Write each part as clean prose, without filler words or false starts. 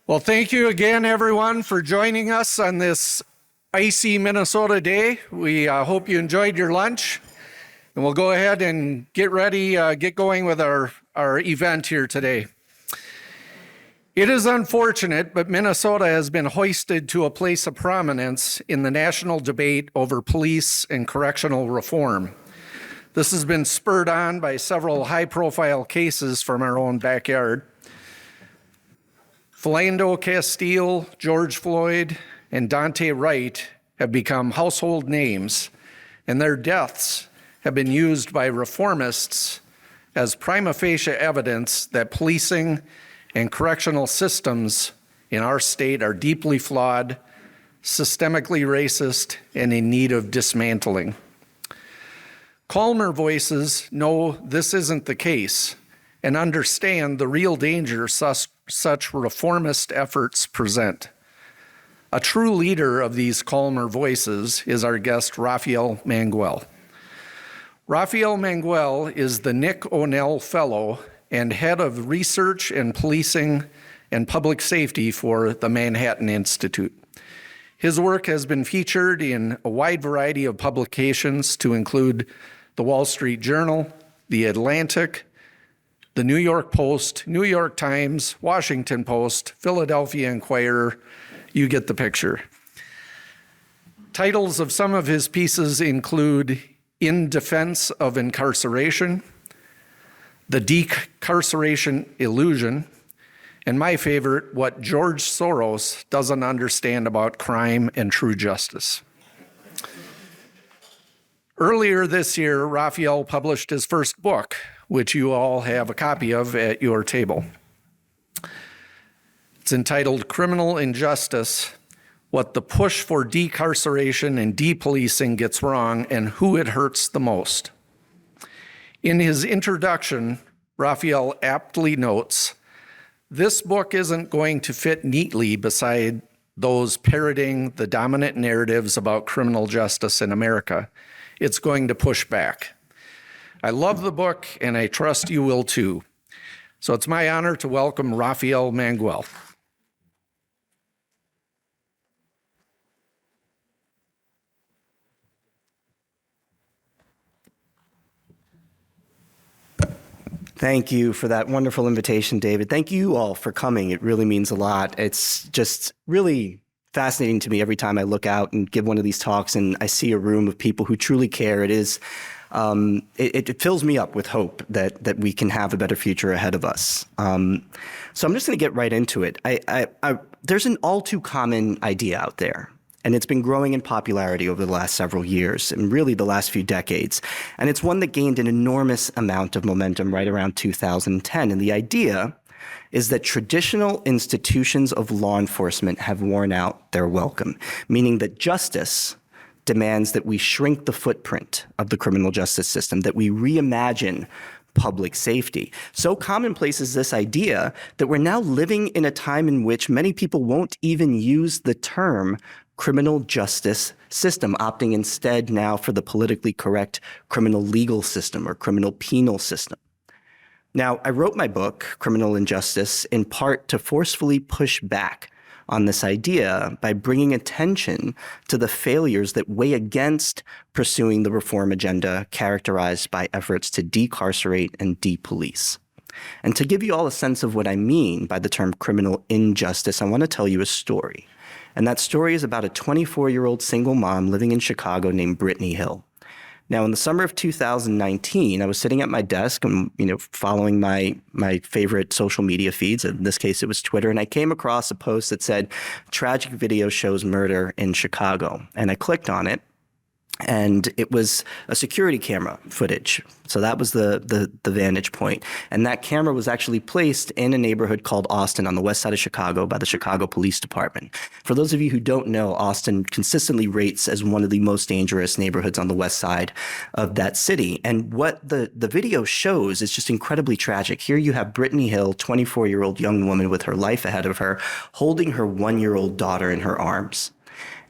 Well, thank you again, everyone, for joining us on this icy Minnesota day. We hope you enjoyed your lunch, and we'll go ahead and get ready, get going with our event here today. It is unfortunate, but Minnesota has been hoisted to a place of prominence in the national debate over police and correctional reform. This has been spurred on by several high-profile cases from our own backyard. Philando Castile, George Floyd, and Dante Wright have become household names, and their deaths have been used by reformists as prima facie evidence that policing and correctional systems in our state are deeply flawed, systemically racist, and in need of dismantling. Calmer voices know this isn't the case and understand the real danger such reformist efforts present. A true leader of these calmer voices is our guest, Rafael Mangual. Rafael Mangual is the Nick O'Neill Fellow and Head of Research and Policing and Public Safety for the Manhattan Institute. His work has been featured in a wide variety of publications to include the Wall Street Journal, The Atlantic, the New York Post, New York Times, Washington Post, Philadelphia Inquirer. You get the picture. Titles of some of his pieces include In Defense of Incarceration, The Decarceration Illusion, and my favorite, What George Soros Doesn't Understand About Crime and True Justice. Earlier this year, Rafael published his first book, which you all have a copy of at your table. It's entitled Criminal Injustice: What the Push for Decarceration and Depolicing Gets Wrong and Who It Hurts the Most. In his introduction, Rafael aptly notes, this book isn't going to fit neatly beside those parroting the dominant narratives about criminal justice in America. It's going to push back. I love the book, and I trust you will too. So it's my honor to welcome Rafael Mangual. Thank you for that wonderful invitation, David. Thank you all for coming. It really means a lot. It's just really fascinating to me every time I look out and give one of these talks and I see a room of people who truly care. It fills me up with hope that we can have a better future ahead of us. So I'm just going to get right into it. There's an all too common idea out there, and it's been growing in popularity over the last several years and really the last few decades. And it's one that gained an enormous amount of momentum right around 2010. And the idea is that traditional institutions of law enforcement have worn out their welcome, meaning that justice demands that we shrink the footprint of the criminal justice system, that we reimagine public safety. So commonplace is this idea that we're now living in a time in which many people won't even use the term criminal justice system, opting instead now for the politically correct criminal legal system or criminal penal system. Now, I wrote my book, Criminal Injustice, in part to forcefully push back on this idea by bringing attention to the failures that weigh against pursuing the reform agenda characterized by efforts to decarcerate and depolice. And to give you all a sense of what I mean by the term criminal injustice, I want to tell you a story. And that story is about a 24-year-old single mom living in Chicago named Brittany Hill. Now, in the summer of 2019, I was sitting at my desk and, following my favorite social media feeds. In this case, it was Twitter. And I came across a post that said, tragic video shows murder in Chicago. And I clicked on it. And it was a security camera footage. So that was the vantage point. And that camera was actually placed in a neighborhood called Austin on the west side of Chicago by the Chicago Police Department. For those of you who don't know, Austin consistently rates as one of the most dangerous neighborhoods on the west side of that city. And what the video shows is just incredibly tragic. Here you have Brittany Hill, 24-year-old young woman with her life ahead of her, holding her 1-year-old daughter in her arms.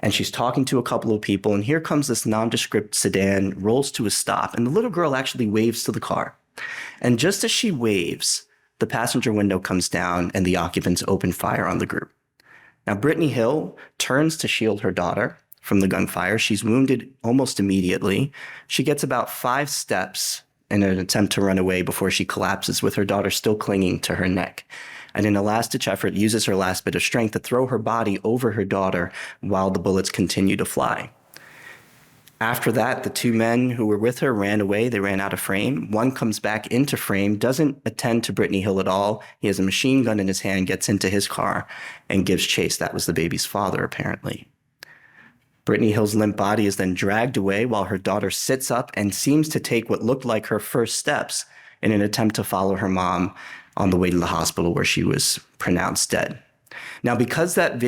And she's talking to a couple of people, and here comes this nondescript sedan, rolls to a stop, and the little girl actually waves to the car. And just as she waves, the passenger window comes down and the occupants open fire on the group. Now, Brittany Hill turns to shield her daughter from the gunfire. She's wounded almost immediately. She gets about 5 steps in an attempt to run away before she collapses with her daughter still clinging to her neck. And in a last-ditch effort, uses her last bit of strength to throw her body over her daughter while the bullets continue to fly. After that, the 2 men who were with her ran away. They ran out of frame. One comes back into frame, doesn't attend to Brittany Hill at all. He has a machine gun in his hand, gets into his car, and gives chase. That was the baby's father, apparently. Brittany Hill's limp body is then dragged away while her daughter sits up and seems to take what looked like her first steps in an attempt to follow her mom on the way to the hospital where she was pronounced dead. Now, because that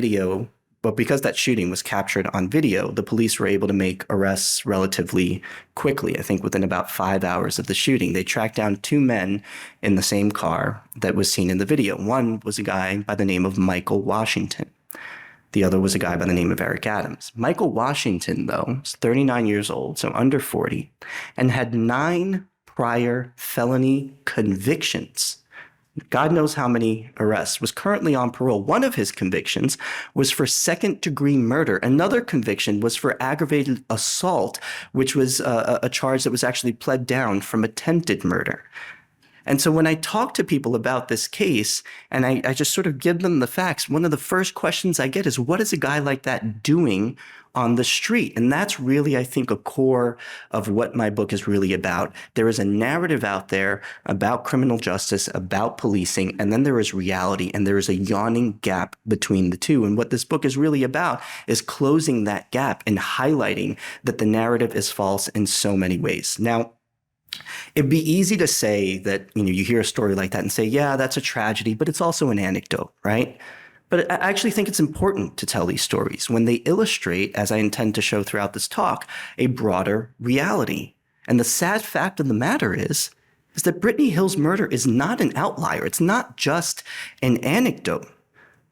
shooting was captured on video, the police were able to make arrests relatively quickly. I think within about 5 hours of the shooting, they tracked down 2 men in the same car that was seen in the video. One was a guy by the name of Michael Washington. The other was a guy by the name of Eric Adams. Michael Washington, though, was 39 years old, so under 40, and had 9 prior felony convictions. God knows how many arrests, was currently on parole. One of his convictions was for second-degree murder. Another conviction was for aggravated assault, which was a charge that was actually pled down from attempted murder. And so when I talk to people about this case and I just sort of give them the facts, one of the first questions I get is, what is a guy like that doing on the street? And that's really, I think, a core of what my book is really about. There is a narrative out there about criminal justice, about policing, and then there is reality, and there is a yawning gap between the two. And what this book is really about is closing that gap and highlighting that the narrative is false in so many ways. Now, it'd be easy to say that, you hear a story like that and say, yeah, that's a tragedy, but it's also an anecdote, right? But I actually think it's important to tell these stories when they illustrate, as I intend to show throughout this talk, a broader reality. And the sad fact of the matter is that Brittany Hill's murder is not an outlier. It's not just an anecdote.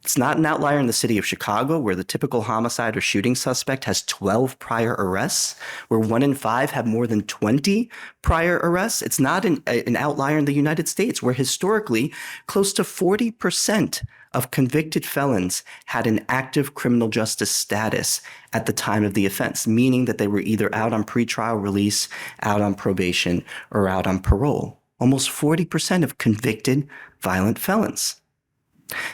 It's not an outlier in the city of Chicago, where the typical homicide or shooting suspect has 12 prior arrests, where 1 in 5 have more than 20 prior arrests. It's not an outlier in the United States, where historically close to 40% of convicted felons had an active criminal justice status at the time of the offense, meaning that they were either out on pretrial release, out on probation, or out on parole. Almost 40% of convicted violent felons.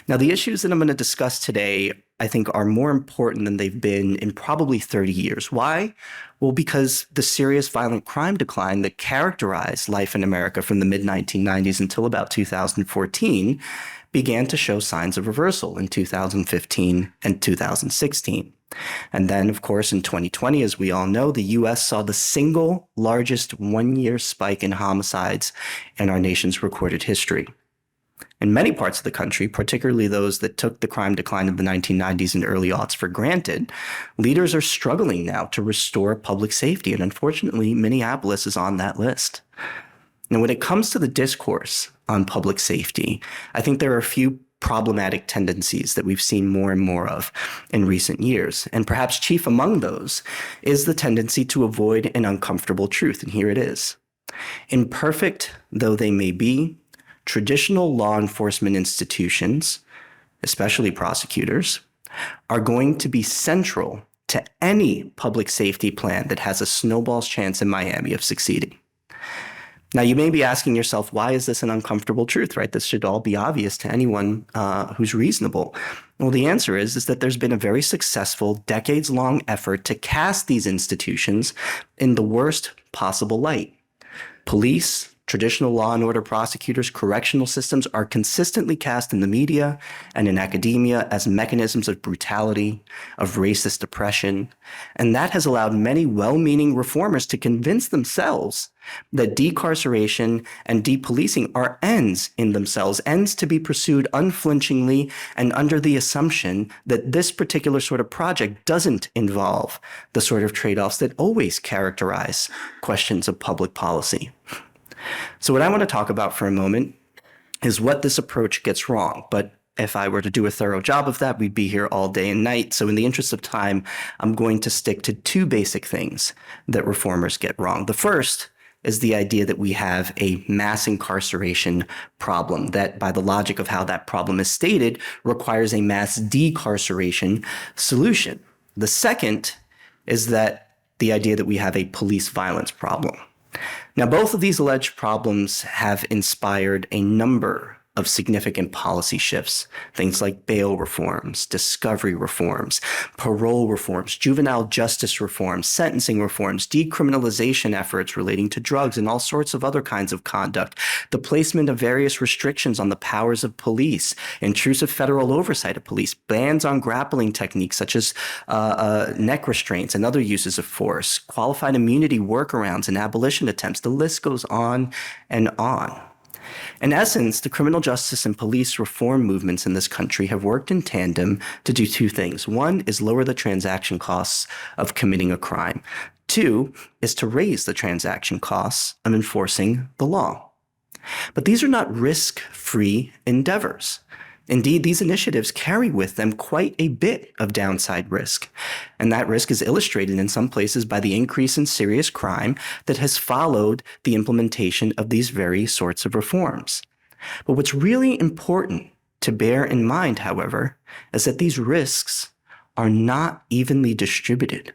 Now, the issues that I'm going to discuss today, I think, are more important than they've been in probably 30 years. Why? Well, because the serious violent crime decline that characterized life in America from the mid-1990s until about 2014 began to show signs of reversal in 2015 and 2016. And then, of course, in 2020, as we all know, the U.S. saw the single largest one-year spike in homicides in our nation's recorded history. In many parts of the country, particularly those that took the crime decline of the 1990s and early aughts for granted, leaders are struggling now to restore public safety. And unfortunately, Minneapolis is on that list. Now, when it comes to the discourse on public safety, I think there are a few problematic tendencies that we've seen more and more of in recent years. And perhaps chief among those is the tendency to avoid an uncomfortable truth. And here it is. Imperfect though they may be, traditional law enforcement institutions, especially prosecutors, are going to be central to any public safety plan that has a snowball's chance in Miami of succeeding. Now, you may be asking yourself, why is this an uncomfortable truth, right? This should all be obvious to anyone who's reasonable. Well, the answer is that there's been a very successful, decades-long effort to cast these institutions in the worst possible light. Police, traditional law and order prosecutors, correctional systems are consistently cast in the media and in academia as mechanisms of brutality, of racist oppression. And that has allowed many well-meaning reformers to convince themselves that decarceration and depolicing are ends in themselves, ends to be pursued unflinchingly and under the assumption that this particular sort of project doesn't involve the sort of trade-offs that always characterize questions of public policy. So what I want to talk about for a moment is what this approach gets wrong. But if I were to do a thorough job of that, we'd be here all day and night. So in the interest of time, I'm going to stick to 2 basic things that reformers get wrong. The first is the idea that we have a mass incarceration problem that, by the logic of how that problem is stated, requires a mass decarceration solution. The second is that the idea that we have a police violence problem. Now, both of these alleged problems have inspired a number of significant policy shifts, things like bail reforms, discovery reforms, parole reforms, juvenile justice reforms, sentencing reforms, decriminalization efforts relating to drugs and all sorts of other kinds of conduct, the placement of various restrictions on the powers of police, intrusive federal oversight of police, bans on grappling techniques such as neck restraints and other uses of force, qualified immunity workarounds and abolition attempts. The list goes on and on. In essence, the criminal justice and police reform movements in this country have worked in tandem to do two things. One is lower the transaction costs of committing a crime. Two is to raise the transaction costs of enforcing the law. But these are not risk-free endeavors. Indeed, these initiatives carry with them quite a bit of downside risk. And that risk is illustrated in some places by the increase in serious crime that has followed the implementation of these very sorts of reforms. But what's really important to bear in mind, however, is that these risks are not evenly distributed.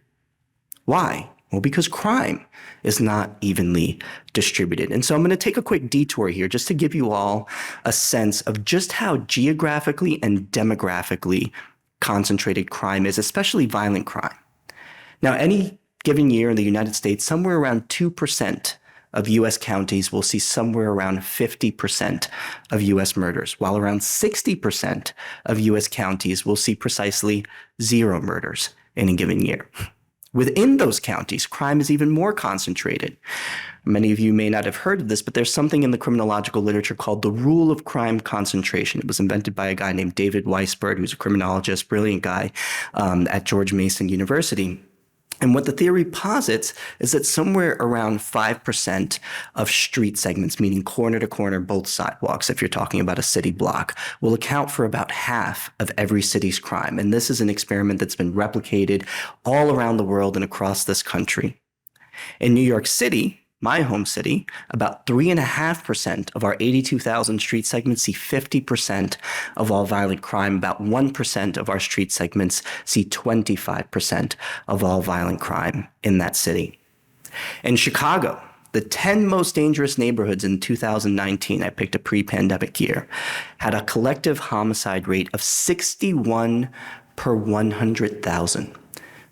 Why? Well, because crime is not evenly distributed. And so I'm going to take a quick detour here just to give you all a sense of just how geographically and demographically concentrated crime is, especially violent crime. Now, any given year in the United States, somewhere around 2% of U.S. counties will see somewhere around 50% of U.S. murders, while around 60% of U.S. counties will see precisely 0 murders in a given year. Within those counties, crime is even more concentrated. Many of you may not have heard of this, but there's something in the criminological literature called the rule of crime concentration. It was invented by a guy named David Weisberg, who's a criminologist, brilliant guy at George Mason University. And what the theory posits is that somewhere around 5% of street segments, meaning corner to corner, both sidewalks, if you're talking about a city block, will account for about half of every city's crime. And this is an experiment that's been replicated all around the world and across this country. In New York City, my home city, about 3.5% of our 82,000 street segments see 50% of all violent crime. About 1% of our street segments see 25% of all violent crime in that city. In Chicago, the 10 most dangerous neighborhoods in 2019, I picked a pre-pandemic year, had a collective homicide rate of 61 per 100,000.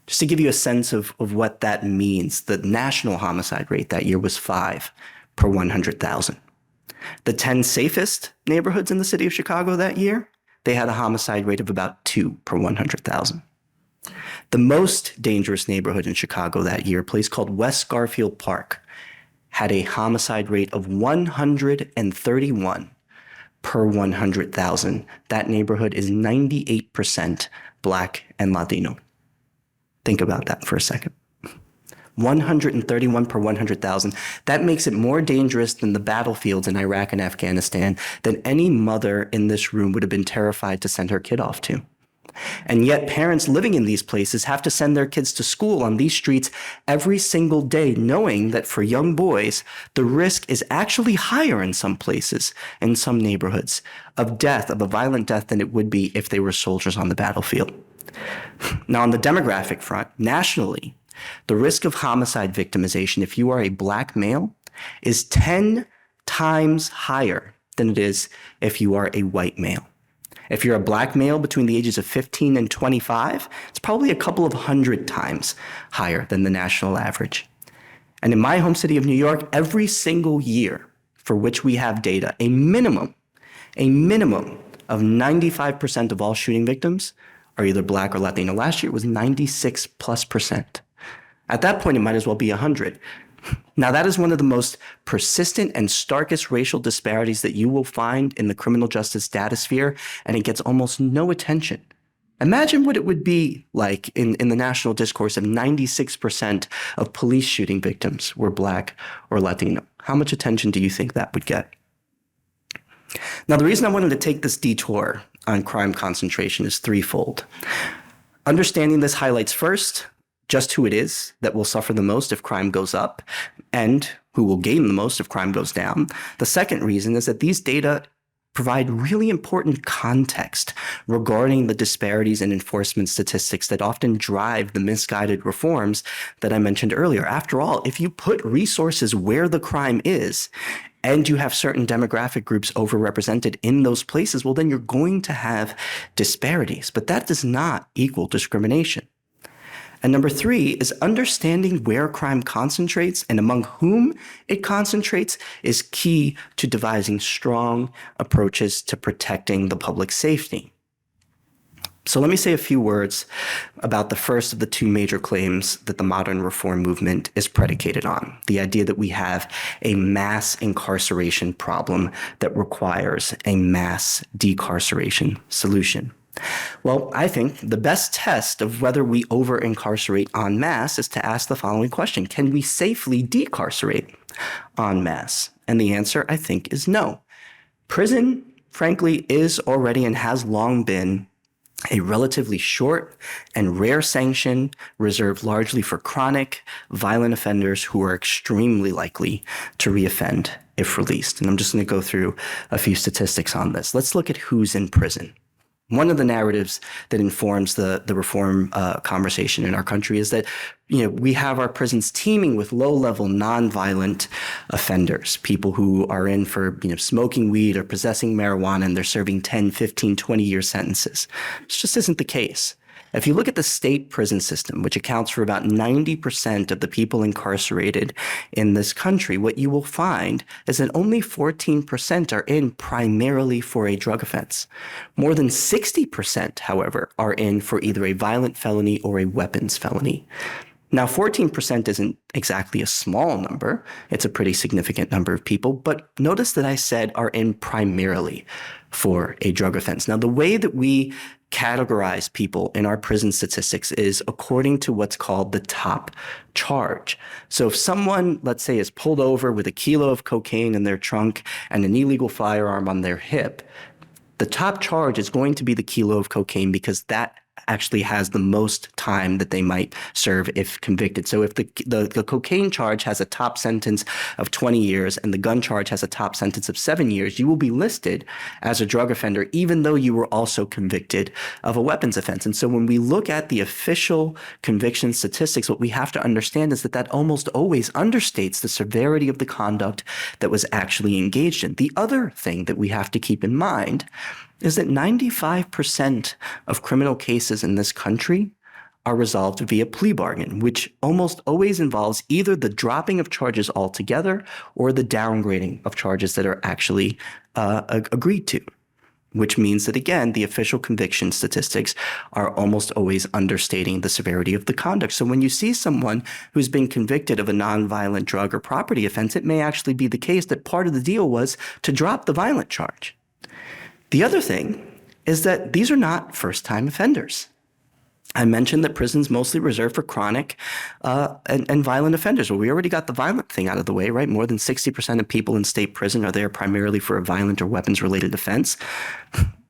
Just to give you a sense of what that means, the national homicide rate that year was 5 per 100,000. The 10 safest neighborhoods in the city of Chicago that year, they had a homicide rate of about 2 per 100,000. The most dangerous neighborhood in Chicago that year, a place called West Garfield Park, had a homicide rate of 131 per 100,000. That neighborhood is 98% Black and Latino. Think about that for a second. 131 per 100,000. That makes it more dangerous than the battlefields in Iraq and Afghanistan that any mother in this room would have been terrified to send her kid off to. And yet parents living in these places have to send their kids to school on these streets every single day, knowing that for young boys, the risk is actually higher in some places, in some neighborhoods, of death, of a violent death, than it would be if they were soldiers on the battlefield. Now, on the demographic front, nationally, the risk of homicide victimization, if you are a Black male, is 10 times higher than it is if you are a white male. If you're a Black male between the ages of 15 and 25, it's probably a couple of 100 times higher than the national average. And in my home city of New York, every single year for which we have data, a minimum of 95% of all shooting victims are either Black or Latino. Last year it was 96+%. At that point, it might as well be 100. Now, that is one of the most persistent and starkest racial disparities that you will find in the criminal justice data sphere, and it gets almost no attention. Imagine what it would be like in the national discourse if 96% of police shooting victims were Black or Latino. How much attention do you think that would get? Now, the reason I wanted to take this detour on crime concentration is threefold. Understanding this highlights first, just who it is that will suffer the most if crime goes up and who will gain the most if crime goes down. The second reason is that these data provide really important context regarding the disparities in enforcement statistics that often drive the misguided reforms that I mentioned earlier. After all, if you put resources where the crime is, and you have certain demographic groups overrepresented in those places, well, then you're going to have disparities. But that does not equal discrimination. And number three is understanding where crime concentrates and among whom it concentrates is key to devising strong approaches to protecting the public safety. So let me say a few words about the first of the two major claims that the modern reform movement is predicated on, the idea that we have a mass incarceration problem that requires a mass decarceration solution. Well, I think the best test of whether we over-incarcerate en masse is to ask the following question: can we safely decarcerate en masse? And the answer, I think, is no. Prison, frankly, is already and has long been a relatively short and rare sanction reserved largely for chronic, violent offenders who are extremely likely to reoffend if released. And I'm just going to go through a few statistics on this. Let's look at who's in prison. One of the narratives that informs the reform conversation in our country is that, we have our prisons teeming with low-level, nonviolent offenders, people who are in for, smoking weed or possessing marijuana, and they're serving 10, 15, 20-year sentences. This just isn't the case. If you look at the state prison system, which accounts for about 90% of the people incarcerated in this country, what you will find is that only 14% are in primarily for a drug offense. More than 60%, however, are in for either a violent felony or a weapons felony. Now, 14% isn't exactly a small number. It's a pretty significant number of people. But notice that I said are in primarily for a drug offense. Now, the way that we categorize people in our prison statistics is according to what's called the top charge. So if someone, let's say, is pulled over with a kilo of cocaine in their trunk and an illegal firearm on their hip, the top charge is going to be the kilo of cocaine because that actually has the most time that they might serve if convicted. So if the cocaine charge has a top sentence of 20 years and the gun charge has a top sentence of 7 years, you will be listed as a drug offender, even though you were also convicted of a weapons offense. And so when we look at the official conviction statistics, what we have to understand is that almost always understates the severity of the conduct that was actually engaged in. The other thing that we have to keep in mind is that 95% of criminal cases in this country are resolved via plea bargain, which almost always involves either the dropping of charges altogether or the downgrading of charges that are actually agreed to, which means that, again, the official conviction statistics are almost always understating the severity of the conduct. So when you see someone who's been convicted of a nonviolent drug or property offense, it may actually be the case that part of the deal was to drop the violent charge. The other thing is that these are not first-time offenders. I mentioned that prison's mostly reserved for chronic and violent offenders. Well, we already got the violent thing out of the way, right? More than 60% of people in state prison are there primarily for a violent or weapons-related offense.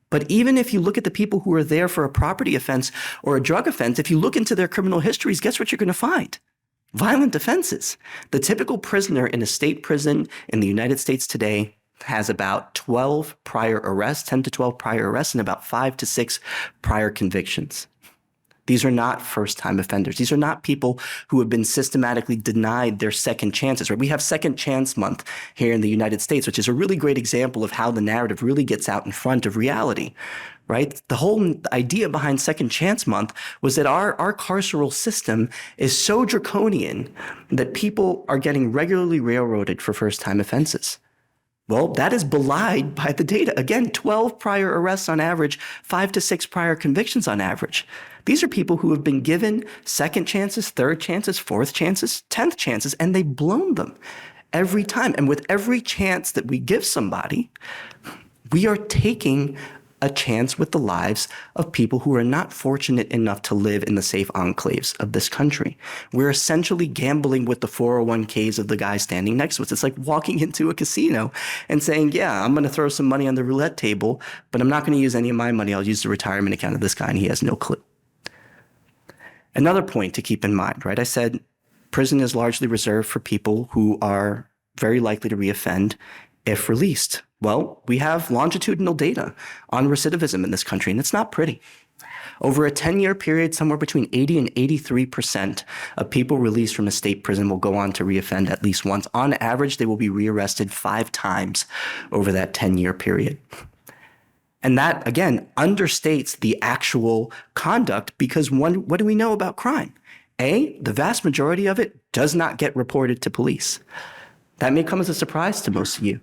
But even if you look at the people who are there for a property offense or a drug offense, if you look into their criminal histories, guess what you're going to find? Violent offenses. The typical prisoner in a state prison in the United States today has about 12 prior arrests, 10 to 12 prior arrests, and about 5 to 6 prior convictions. These are not first-time offenders. These are not people who have been systematically denied their second chances. Right? We have Second Chance Month here in the United States, which is a really great example of how the narrative really gets out in front of reality. Right? The whole idea behind Second Chance Month was that our carceral system is so draconian that people are getting regularly railroaded for first-time offenses. Well, that is belied by the data. Again, 12 prior arrests on average, 5 to 6 prior convictions on average. These are people who have been given second chances, third chances, fourth chances, 10th chances, and they've blown them every time. And with every chance that we give somebody, we are taking a chance with the lives of people who are not fortunate enough to live in the safe enclaves of this country. We're essentially gambling with the 401ks of the guy standing next to us. It's like walking into a casino and saying, yeah, I'm going to throw some money on the roulette table, but I'm not going to use any of my money. I'll use the retirement account of this guy, and he has no clue. Another point to keep in mind, right? I said prison is largely reserved for people who are very likely to reoffend if released. Well, we have longitudinal data on recidivism in this country, and it's not pretty. Over a 10-year period, somewhere between 80 and 83% of people released from a state prison will go on to reoffend at least once. On average, they will be rearrested 5 times over that 10-year period. And that, again, understates the actual conduct because what do we know about crime? A, the vast majority of it does not get reported to police. That may come as a surprise to most of you,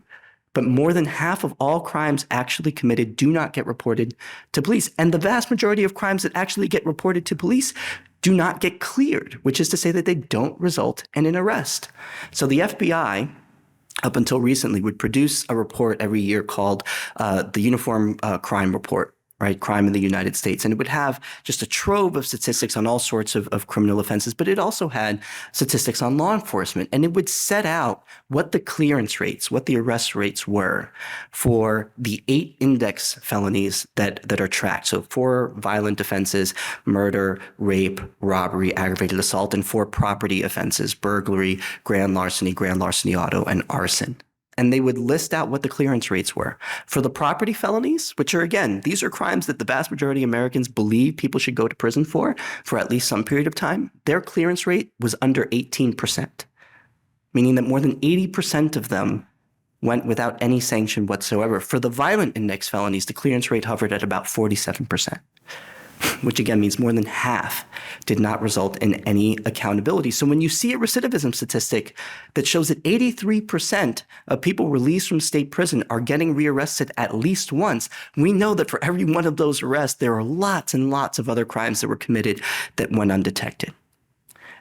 but more than half of all crimes actually committed do not get reported to police. And the vast majority of crimes that actually get reported to police do not get cleared, which is to say that they don't result in an arrest. So the FBI, up until recently, would produce a report every year called the Uniform Crime Report, right? Crime in the United States. And it would have just a trove of statistics on all sorts of criminal offenses, but it also had statistics on law enforcement. And it would set out what the clearance rates, what the arrest rates were for the 8 index felonies that are tracked. So 4 violent offenses, murder, rape, robbery, aggravated assault, and 4 property offenses, burglary, grand larceny auto, and arson. And they would list out what the clearance rates were. For the property felonies, which are, again, these are crimes that the vast majority of Americans believe people should go to prison for at least some period of time, their clearance rate was under 18%, meaning that more than 80% of them went without any sanction whatsoever. For the violent index felonies, the clearance rate hovered at about 47%. Which again means more than half did not result in any accountability. So when you see a recidivism statistic that shows that 83% of people released from state prison are getting rearrested at least once, we know that for every one of those arrests, there are lots and lots of other crimes that were committed that went undetected.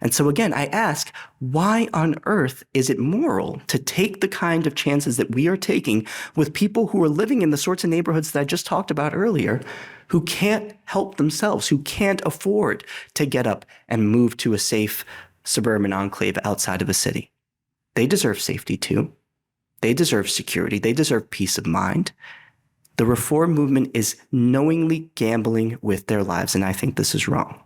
And so again, I ask, why on earth is it moral to take the kind of chances that we are taking with people who are living in the sorts of neighborhoods that I just talked about earlier, who can't help themselves, who can't afford to get up and move to a safe suburban enclave outside of a city? They deserve safety too. They deserve security. They deserve peace of mind. The reform movement is knowingly gambling with their lives, and I think this is wrong.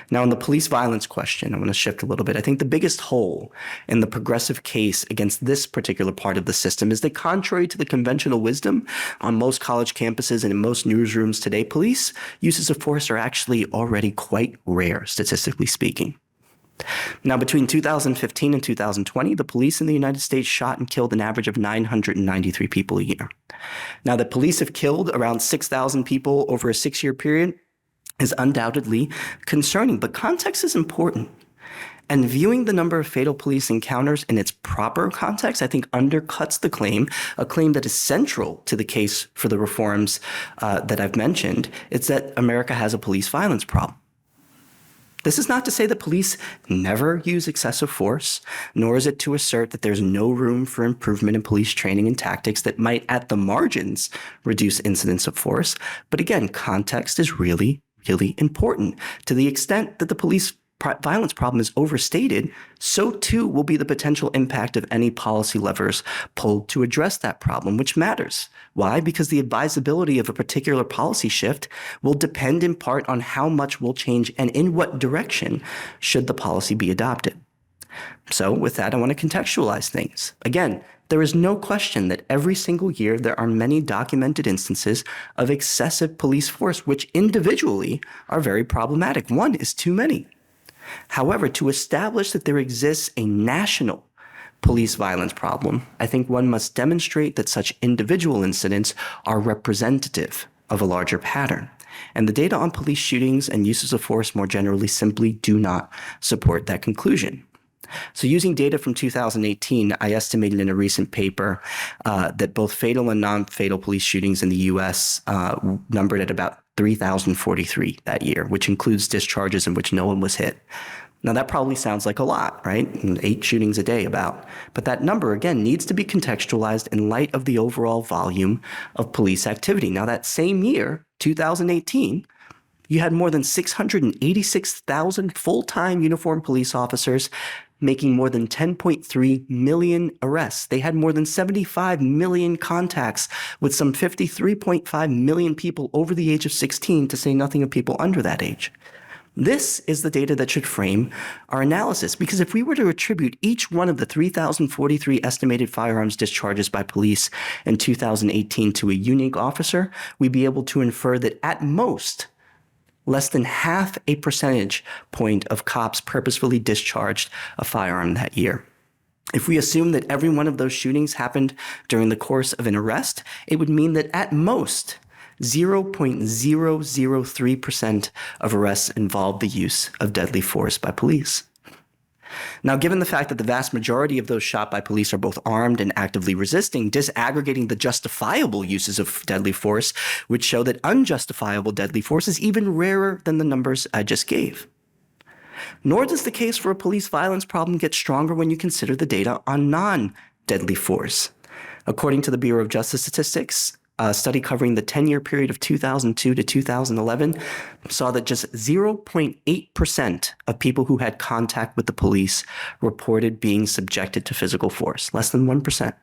Now, on the police violence question, I want to shift a little bit. I think the biggest hole in the progressive case against this particular part of the system is that contrary to the conventional wisdom on most college campuses and in most newsrooms today, police uses of force are actually already quite rare, statistically speaking. Now, between 2015 and 2020, the police in the United States shot and killed an average of 993 people a year. Now, the police have killed around 6,000 people over a 6-year period is undoubtedly concerning, but context is important. And viewing the number of fatal police encounters in its proper context, I think undercuts the claim, a claim that is central to the case for the reforms that I've mentioned. It's that America has a police violence problem. This is not to say that police never use excessive force, nor is it to assert that there's no room for improvement in police training and tactics that might, at the margins, reduce incidents of force. But again, context is really important. To the extent that the police violence problem is overstated, so too will be the potential impact of any policy levers pulled to address that problem, which matters. Why? Because the advisability of a particular policy shift will depend in part on how much will change and in what direction should the policy be adopted. So with that, I want to contextualize things. Again, there is no question that every single year there are many documented instances of excessive police force, which individually are very problematic. One is too many. However, to establish that there exists a national police violence problem, I think one must demonstrate that such individual incidents are representative of a larger pattern. And the data on police shootings and uses of force more generally simply do not support that conclusion. So using data from 2018, I estimated in a recent paper that both fatal and non-fatal police shootings in the U.S. Numbered at about 3,043 that year, which includes discharges in which no one was hit. Now, that probably sounds like a lot, right? 8 shootings a day about. But that number, again, needs to be contextualized in light of the overall volume of police activity. Now, that same year, 2018, you had more than 686,000 full-time uniformed police officers making more than 10.3 million arrests. They had more than 75 million contacts with some 53.5 million people over the age of 16, to say nothing of people under that age. This is the data that should frame our analysis, because if we were to attribute each one of the 3,043 estimated firearms discharges by police in 2018 to a unique officer, we'd be able to infer that at most, less than half a percentage point of cops purposefully discharged a firearm that year. If we assume that every one of those shootings happened during the course of an arrest, it would mean that at most 0.003% of arrests involved the use of deadly force by police. Now, given the fact that the vast majority of those shot by police are both armed and actively resisting, disaggregating the justifiable uses of deadly force would show that unjustifiable deadly force is even rarer than the numbers I just gave. Nor does the case for a police violence problem get stronger when you consider the data on non-deadly force. According to the Bureau of Justice Statistics, a study covering the 10-year period of 2002 to 2011 saw that just 0.8% of people who had contact with the police reported being subjected to physical force, less than 1%.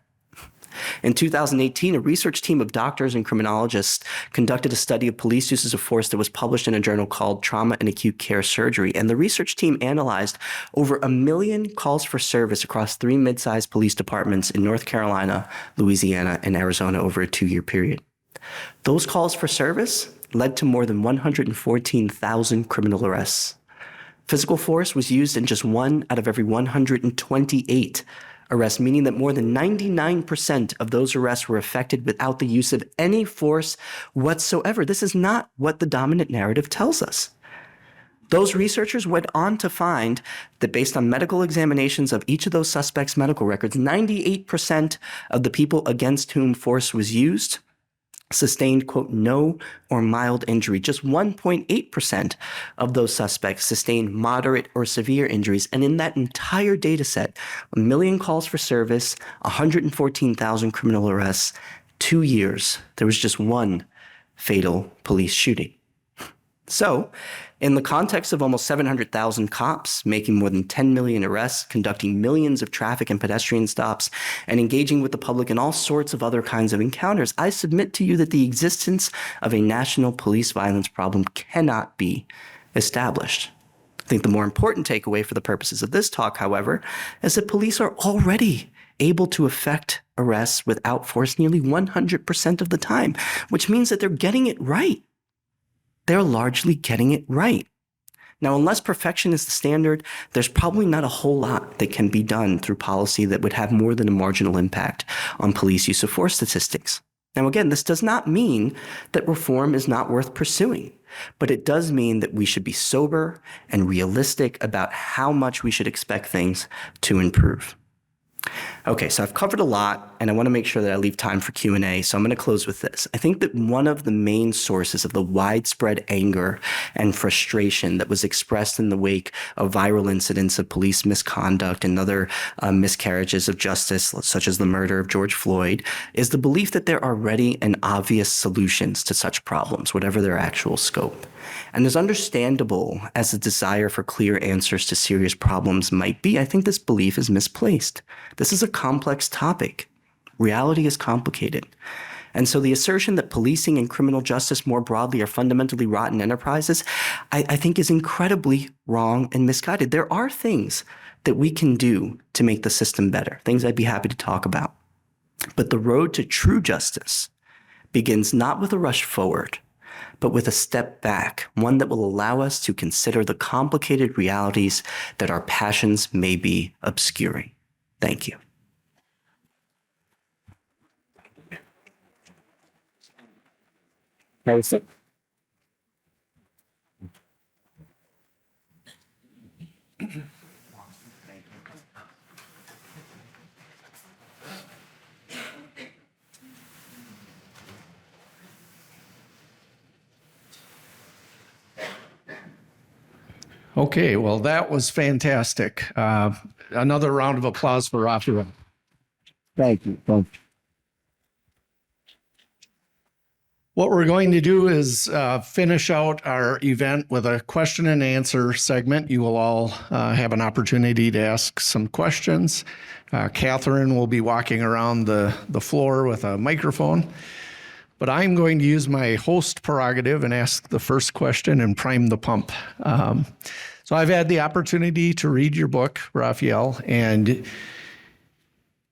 In 2018, a research team of doctors and criminologists conducted a study of police uses of force that was published in a journal called Trauma and Acute Care Surgery. And the research team analyzed over 1 million calls for service across 3 mid-sized police departments in North Carolina, Louisiana, and Arizona over a 2-year period. Those calls for service led to more than 114,000 criminal arrests. Physical force was used in just 1 out of every 128 arrests, meaning that more than 99% of those arrests were effected without the use of any force whatsoever. This is not what the dominant narrative tells us. Those researchers went on to find that based on medical examinations of each of those suspects' medical records, 98% of the people against whom force was used sustained, quote, no or mild injury. Just 1.8% of those suspects sustained moderate or severe injuries. And in that entire data set, 1 million calls for service, 114,000 criminal arrests, 2 years, there was just 1 fatal police shooting. So, in the context of almost 700,000 cops making more than 10 million arrests, conducting millions of traffic and pedestrian stops, and engaging with the public in all sorts of other kinds of encounters, I submit to you that the existence of a national police violence problem cannot be established. I think the more important takeaway for the purposes of this talk, however, is that police are already able to effect arrests without force nearly 100% of the time, which means that they're getting it right. They're largely getting it right. Now, unless perfection is the standard, there's probably not a whole lot that can be done through policy that would have more than a marginal impact on police use of force statistics. Now, again, this does not mean that reform is not worth pursuing, but it does mean that we should be sober and realistic about how much we should expect things to improve. Okay, so I've covered a lot, and I want to make sure that I leave time for Q&A, so I'm going to close with this. I think that one of the main sources of the widespread anger and frustration that was expressed in the wake of viral incidents of police misconduct and other miscarriages of justice, such as the murder of George Floyd, is the belief that there are ready and obvious solutions to such problems, whatever their actual scope. And as understandable as the desire for clear answers to serious problems might be, I think this belief is misplaced. This is a complex topic. Reality is complicated. And so the assertion that policing and criminal justice more broadly are fundamentally rotten enterprises, I think is incredibly wrong and misguided. There are things that we can do to make the system better, things I'd be happy to talk about. But the road to true justice begins not with a rush forward, but with a step back, one that will allow us to consider the complicated realities that our passions may be obscuring. Thank you. Okay, well, that was fantastic. Another round of applause for Rafael. Thank you. What we're going to do is finish out our event with a question and answer segment. You will all have an opportunity to ask some questions. Catherine will be walking around the floor with a microphone. but I'm going to use my host prerogative and ask the first question and prime the pump. So I've had the opportunity to read your book, Rafael, and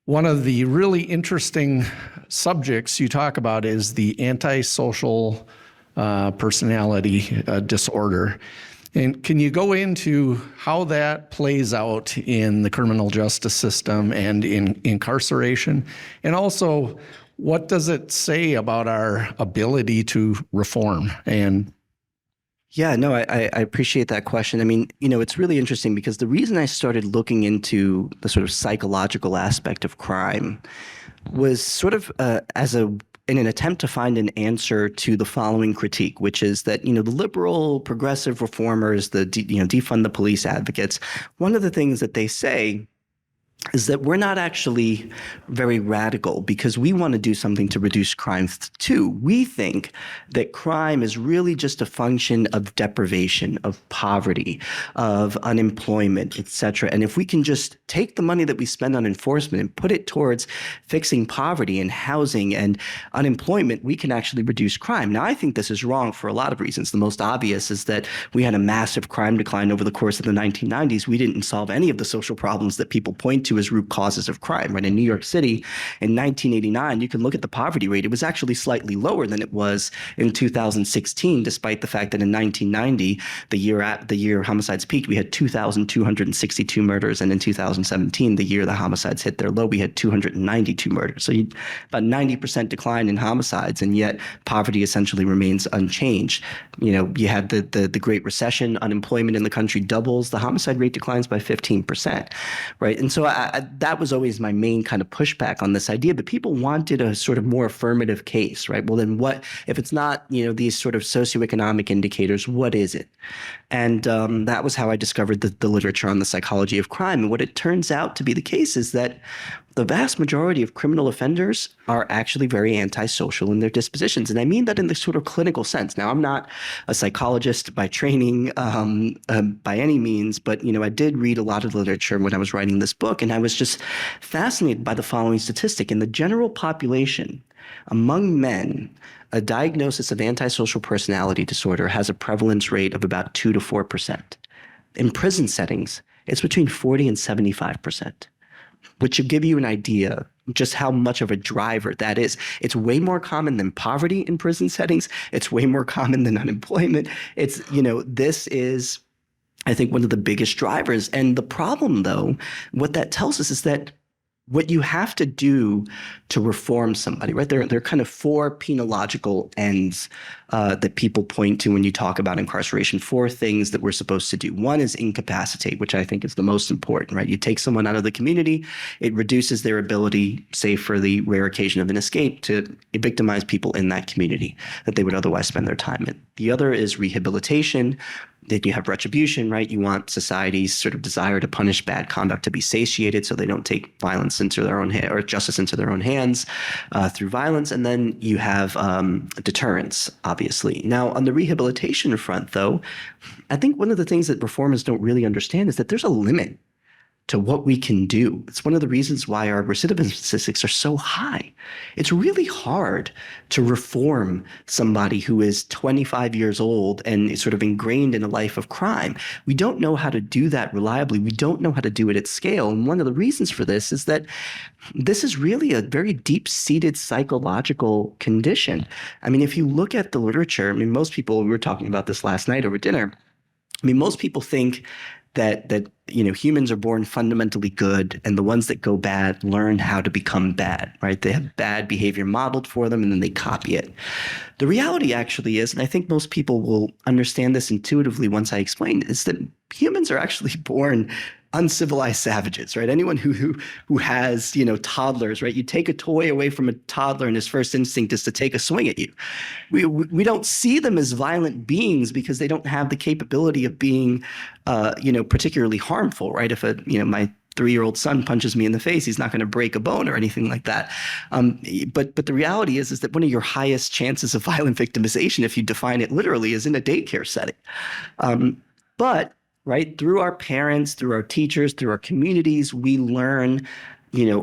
one of the really interesting subjects you talk about is the antisocial personality disorder. And can you go into how that plays out in the criminal justice system and in incarceration? And also, what does it say about our ability to reform? And Yeah, no, I appreciate that question. I mean, it's really interesting because the reason I started looking into the sort of psychological aspect of crime was sort of in an attempt to find an answer to the following critique, which is that, the liberal progressive reformers, the defund the police advocates, one of the things that they say is that we're not actually very radical because we want to do something to reduce crime too. We think that crime is really just a function of deprivation, of poverty, of unemployment, et cetera. And if we can just take the money that we spend on enforcement and put it towards fixing poverty and housing and unemployment, we can actually reduce crime. Now, I think this is wrong for a lot of reasons. The most obvious is that we had a massive crime decline over the course of the 1990s. We didn't solve any of the social problems that people point to as root causes of crime, right? In New York City in 1989, you can look at the poverty rate. It was actually slightly lower than it was in 2016, despite the fact that in 1990, the year homicides peaked, we had 2,262 murders. And in 2017, the year the homicides hit their low, we had 292 murders. So about 90% decline in homicides, and yet poverty essentially remains unchanged. You had the Great Recession, unemployment in the country doubles, the homicide rate declines by 15%, right? And so that was always my main kind of pushback on this idea, but people wanted a sort of more affirmative case, right? Well, then what, if it's not, these sort of socioeconomic indicators, what is it? And that was how I discovered the literature on the psychology of crime. And what it turns out to be the case is that the vast majority of criminal offenders are actually very antisocial in their dispositions. And I mean that in the sort of clinical sense. Now, I'm not a psychologist by training by any means, but, I did read a lot of literature when I was writing this book, and I was just fascinated by the following statistic. In the general population, among men, a diagnosis of antisocial personality disorder has a prevalence rate of about 2 to 4%. In prison settings, it's between 40 and 75%. Which should give you an idea just how much of a driver that is. It's way more common than poverty in prison settings. It's way more common than unemployment. It's, this is, I think, one of the biggest drivers. And the problem, though, what that tells us is that what you have to do to reform somebody, right? There are kind of 4 penological ends that people point to when you talk about incarceration, 4 things that we're supposed to do. One is incapacitate, which I think is the most important, right? You take someone out of the community, it reduces their ability, say for the rare occasion of an escape, to victimize people in that community that they would otherwise spend their time in. The other is rehabilitation. Then you have retribution, right? You want society's sort of desire to punish bad conduct to be satiated so they don't take violence into their own or justice into their own hands through violence. And then you have deterrence, obviously. Now, on the rehabilitation front, though, I think one of the things that reformers don't really understand is that there's a limit to what we can do. It's one of the reasons why our recidivism statistics are so high. It's really hard to reform somebody who is 25 years old and is sort of ingrained in a life of crime. We don't know how to do that reliably. We don't know how to do it at scale. And one of the reasons for this is that this is really a very deep-seated psychological condition. I mean, if you look at the literature, most people, we were talking about this last night over dinner, most people think that humans are born fundamentally good, and the ones that go bad learn how to become bad, right? They have bad behavior modeled for them, and then they copy it. The reality actually is, and I think most people will understand this intuitively once I explain it, is that humans are actually born uncivilized savages, right? Anyone who has, toddlers, right? You take a toy away from a toddler and his first instinct is to take a swing at you. We don't see them as violent beings because they don't have the capability of being, particularly harmful, right? If my 3-year-old son punches me in the face, he's not going to break a bone or anything like that. But the reality is that one of your highest chances of violent victimization, if you define it literally, is in a daycare setting. But right, through our parents, through our teachers, through our communities, we learn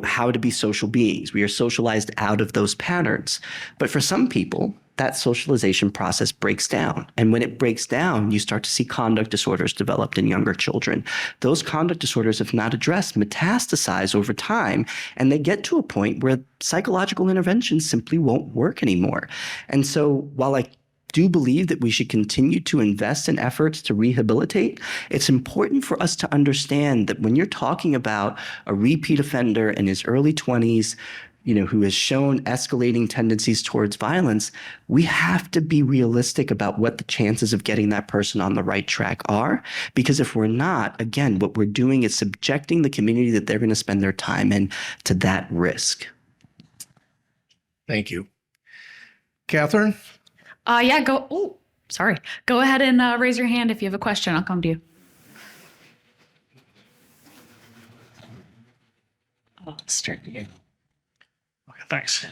how to be social beings. We are socialized out of those patterns. But for some people, that socialization process breaks down. And when it breaks down, you start to see conduct disorders developed in younger children. Those conduct disorders, if not addressed, metastasize over time, and they get to a point where psychological interventions simply won't work anymore. And so while I do believe that we should continue to invest in efforts to rehabilitate, it's important for us to understand that when you're talking about a repeat offender in his early 20s, who has shown escalating tendencies towards violence, we have to be realistic about what the chances of getting that person on the right track are. Because if we're not, again, what we're doing is subjecting the community that they're going to spend their time in to that risk. Thank you. Catherine? Yeah, Go ahead and raise your hand if you have a question. I'll come to you. I'll start again. Okay, thanks.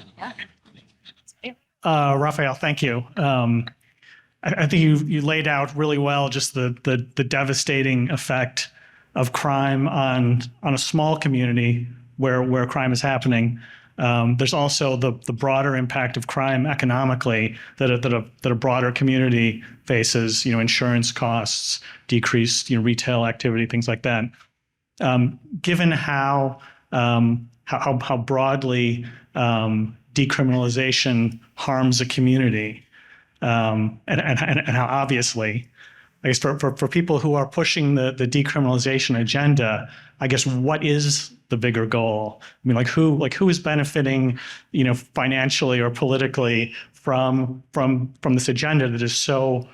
Rafael, thank you. I think you laid out really well just the devastating effect of crime on a small community where crime is happening. There's also the broader impact of crime economically that a broader community faces. Insurance costs, decreased retail activity, things like that. Given how broadly decriminalization harms a community, and how obviously, I guess for people who are pushing the decriminalization agenda, I guess what is the bigger goal? I mean, who is benefiting, financially or politically from this agenda that is so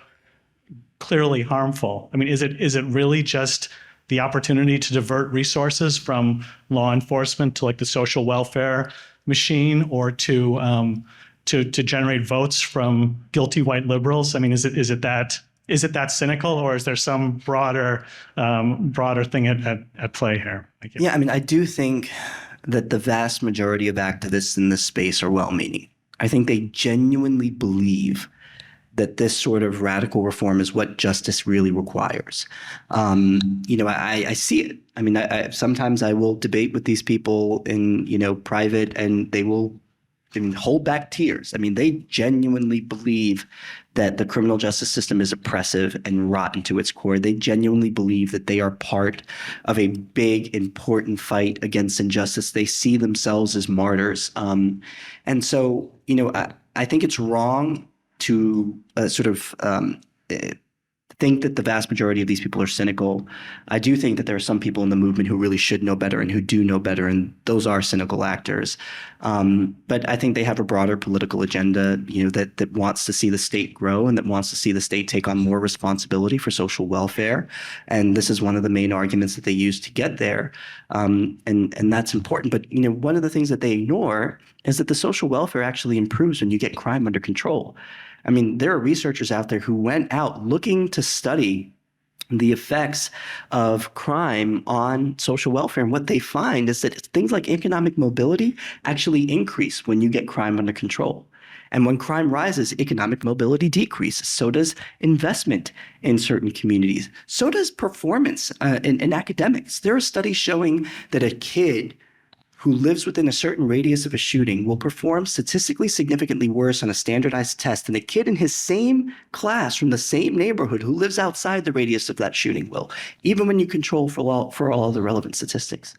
clearly harmful? I mean, is it really just the opportunity to divert resources from law enforcement to the social welfare machine, or to generate votes from guilty white liberals? I mean, is it that cynical, or is there some broader thing at play here? Yeah, I mean, I do think that the vast majority of activists in this space are well-meaning. I think they genuinely believe that this sort of radical reform is what justice really requires. I see it. I mean, sometimes I will debate with these people in, private, and they will hold back tears. I mean, they genuinely believe that the criminal justice system is oppressive and rotten to its core. They genuinely believe that they are part of a big, important fight against injustice. They see themselves as martyrs. And so, I think it's wrong to think that the vast majority of these people are cynical. I do think that there are some people in the movement who really should know better and who do know better, and those are cynical actors. But I think they have a broader political agenda, that wants to see the state grow and that wants to see the state take on more responsibility for social welfare. And this is one of the main arguments that they use to get there. And that's important. But, one of the things that they ignore is that the social welfare actually improves when you get crime under control. I mean, there are researchers out there who went out looking to study the effects of crime on social welfare. And what they find is that things like economic mobility actually increase when you get crime under control. And when crime rises, economic mobility decreases. So does investment in certain communities. So does performance in academics. There are studies showing that a kid who lives within a certain radius of a shooting will perform statistically significantly worse on a standardized test than a kid in his same class from the same neighborhood who lives outside the radius of that shooting will, even when you control for all the relevant statistics.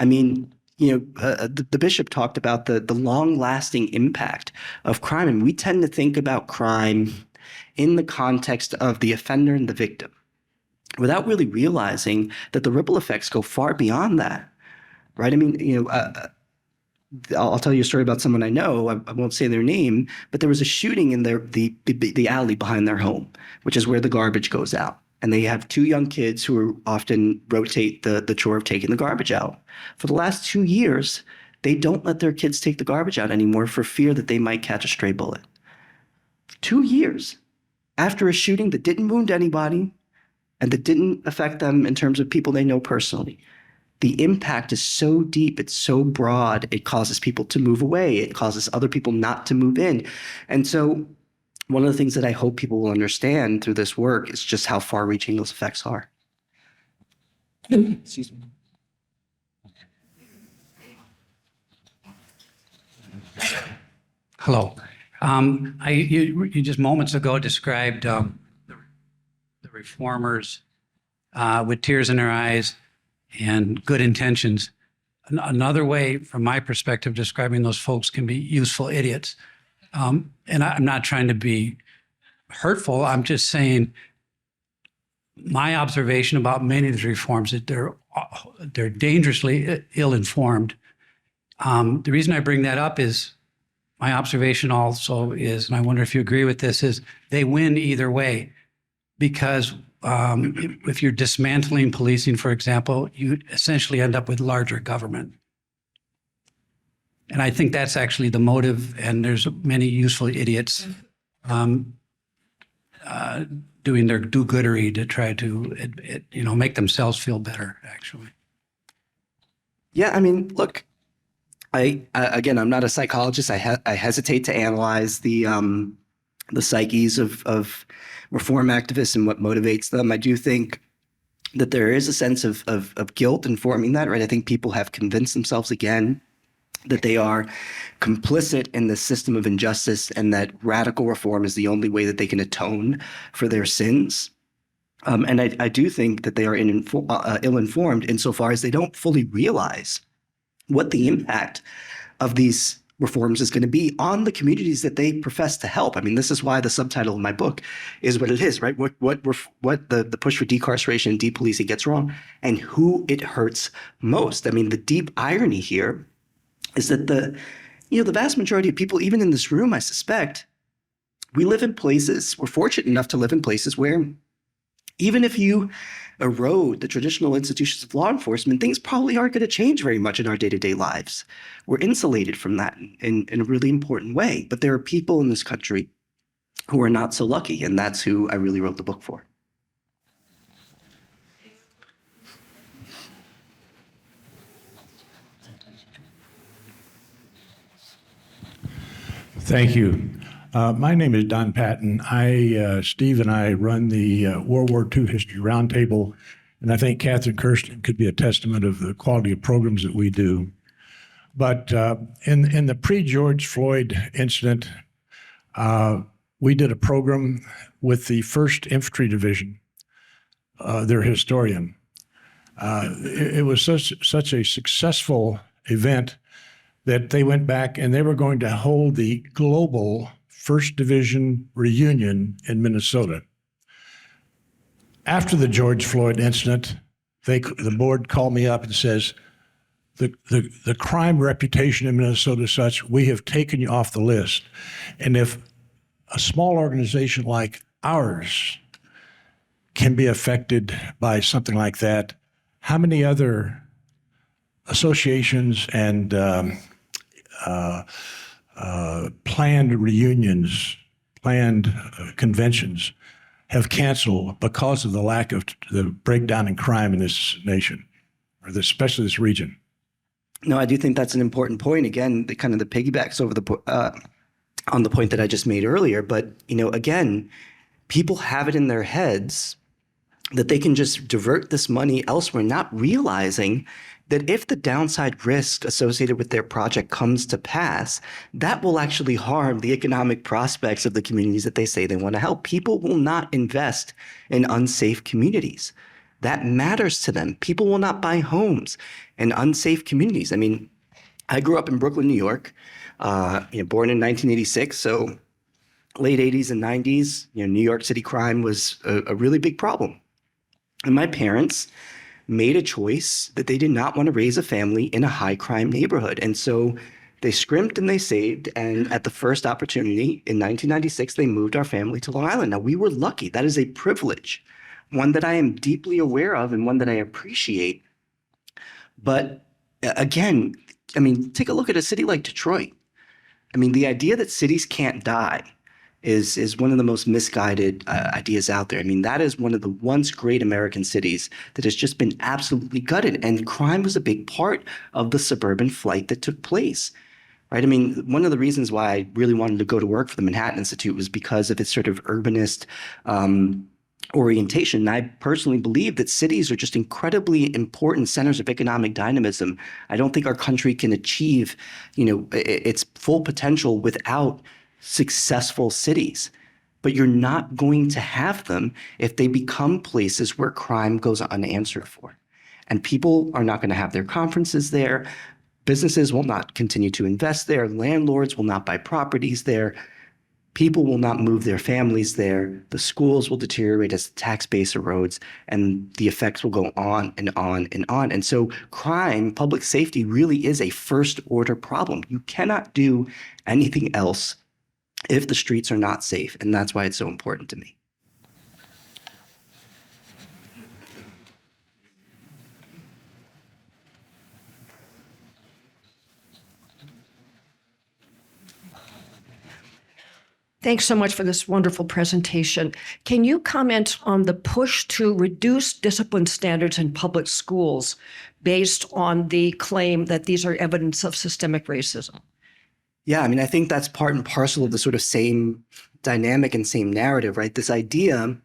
I mean, the bishop talked about the long-lasting impact of crime, and we tend to think about crime in the context of the offender and the victim, without really realizing that the ripple effects go far beyond that. Right. I mean, I'll tell you a story about someone I know. I won't say their name, but there was a shooting in the alley behind their home, which is where the garbage goes out. And they have two young kids who often rotate the chore of taking the garbage out. For the last 2 years, they don't let their kids take the garbage out anymore for fear that they might catch a stray bullet. 2 years after a shooting that didn't wound anybody and that didn't affect them in terms of people they know personally. The impact is so deep, it's so broad, it causes people to move away, it causes other people not to move in. And so one of the things that I hope people will understand through this work is just how far-reaching those effects are. Excuse me. Hello. You just moments ago described the reformers with tears in their eyes and good intentions. Another way, from my perspective, describing those folks can be useful idiots. And I'm not trying to be hurtful. I'm just saying my observation about many of these reforms is they're dangerously ill-informed. The reason I bring that up is my observation also is, and I wonder if you agree with this, is they win either way. Because if you're dismantling policing, for example, you essentially end up with larger government. And I think that's actually the motive, and there's many useful idiots doing their do-goodery to try to, make themselves feel better, actually. Yeah, I mean, look, again, I'm not a psychologist. I hesitate to analyze the psyches of reform activists and what motivates them. I do think that there is a sense of guilt informing that, right? I think people have convinced themselves again that they are complicit in the system of injustice and that radical reform is the only way that they can atone for their sins. And I do think that they are ill-informed insofar as they don't fully realize what the impact of these reforms is going to be on the communities that they profess to help. I mean, this is why the subtitle of my book is what it is, right? What the push for decarceration and depolicing gets wrong and who it hurts most. I mean, the deep irony here is that the vast majority of people, even in this room, I suspect, we're fortunate enough to live in places where even if you erode the traditional institutions of law enforcement, things probably aren't going to change very much in our day-to-day lives. We're insulated from that in a really important way. But there are people in this country who are not so lucky, and that's who I really wrote the book for. Thank you. My name is Don Patton. Steve and I run the World War II History Roundtable, and I think Catherine Kirsten could be a testament of the quality of programs that we do. But in the pre-George Floyd incident, we did a program with the 1st Infantry Division, their historian. It was such a successful event that they went back and they were going to hold the global 1st Division reunion in Minnesota. After the George Floyd incident, the board called me up and says, the crime reputation in Minnesota is such, we have taken you off the list. And if a small organization like ours can be affected by something like that, how many other associations and planned reunions, planned conventions have canceled because of the lack of the breakdown in crime in this nation, or especially this region? No, I do think that's an important point. Again, the piggybacks over on the point that I just made earlier. But, again, people have it in their heads that they can just divert this money elsewhere, not realizing that if the downside risk associated with their project comes to pass, that will actually harm the economic prospects of the communities that they say they want to help. People will not invest in unsafe communities. That matters to them. People will not buy homes in unsafe communities. I mean, I grew up in Brooklyn, New York, born in 1986. So late 80s and 90s, New York City crime was a really big problem. And my parents made a choice that they did not want to raise a family in a high crime neighborhood. And so they scrimped and they saved. And at the first opportunity in 1996, they moved our family to Long Island. Now, we were lucky. That is a privilege, one that I am deeply aware of and one that I appreciate. But again, I mean, take a look at a city like Detroit. I mean, the idea that cities can't die is one of the most misguided ideas out there. I mean, that is one of the once great American cities that has just been absolutely gutted. And crime was a big part of the suburban flight that took place, right? I mean, one of the reasons why I really wanted to go to work for the Manhattan Institute was because of its sort of urbanist orientation. And I personally believe that cities are just incredibly important centers of economic dynamism. I don't think our country can achieve, its full potential without successful cities. But you're not going to have them if they become places where crime goes unanswered for. And people are not going to have their conferences there. Businesses will not continue to invest there. Landlords will not buy properties there. People will not move their families there. The schools will deteriorate as the tax base erodes, and the effects will go on and on and on. And so crime, public safety really is a first order problem. You cannot do anything else if the streets are not safe. And that's why it's so important to me. Thanks so much for this wonderful presentation. Can you comment on the push to reduce discipline standards in public schools based on the claim that these are evidence of systemic racism? Yeah, I mean, I think that's part and parcel of the sort of same dynamic and same narrative, right? The idea